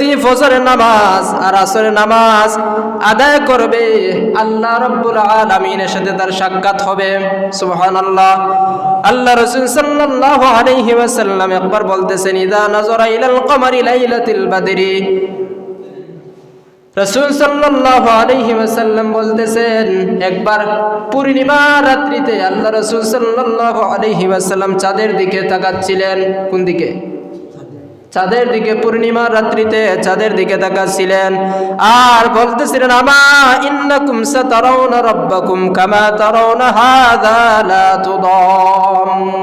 ব্যক্তি ফজরের নামাজ আর আসরের নামাজ আদায় করবে, আল্লাহ রাব্বুল আলামিনের সাথে তার সাক্ষাৎ হবে। সুবহানাল্লাহ। আল্লাহ রাসূল সাল্লাল্লাহু আলাইহি ওয়াসাল্লাম একবার বলতেছেন, ইযা নাযারা ইলাল কমারি লাইলাতুল বদরি, রাসূল সাল্লাল্লাহু আলাইহি ওয়াসাল্লাম বলতেছেন, একবার পূর্ণিমা রাত্রিতে আল্লাহ রাসূল সাল্লাল্লাহু আলাইহি ওয়াসাল্লাম চাঁদের দিকে তাকাচ্ছিলেন। কোন দিকে? চাঁদের দিকে। পূর্ণিমা রাত্রিতে চাঁদের দিকে তাকাচ্ছিলেন আর বলতেছিলেন, আমা ইন্নাকুম সাতারাউনা রাব্বাকুম কামা তারাউনা হাযা লা তুদাম্মুন,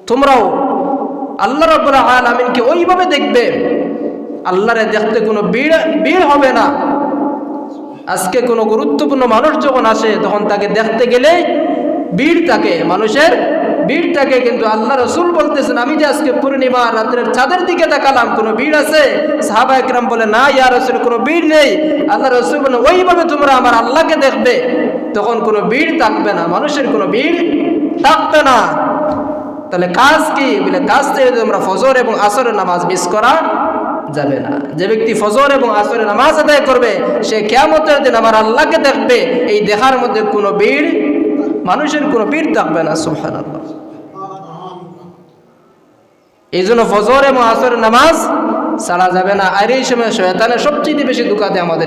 তোমরাও আল্লাহ রাব্বুল আলামিনকে ওইভাবে দেখবে, আল্লাহরে দেখতে কোনো ভিড় হবে না। আজকে কোনো গুরুত্বপূর্ণ মানুষ যখন আসে তখন তাকে দেখতে গেলে ভিড় থাকে, মানুষের ভিড় থাকে, কিন্তু আল্লাহ রাসূল বলতেছেন, আমি যে আজকে পূর্ণিমা রাত্রের চাঁদের দিকে তাকালাম, কোনো ভিড় আছে? সাহাবা একরাম বলে, না ইয়া রাসূল, কোনো ভিড় নেই। আল্লাহ রাসূল বলেন, ওইভাবে তোমরা আমার আল্লাহকে দেখবে, তখন কোনো ভিড় থাকবে না, মানুষের কোনো ভিড় থাকবে না। তাহলে কাজ কি? বলে কাজ থেকে তোমরা ফজর এবং আসরের নামাজ মিস করা যাবে না। যে ব্যক্তি ফজর এবং আসরের নামাজ আদায় করবে সে কিয়ামতের দিন আমার আল্লাহকে দেখবে, এই দেখার মধ্যে কোনো ভিড়, মানুষের কোনো ভিড় থাকবে না। সুবহানাল্লাহ। এই জন্য ফজর এবং আসরের নামাজ ছাড়া যাবে না। আর এই সময় শয়তানের সবচেয়ে বেশি ধোঁকা দেয় আমাদের।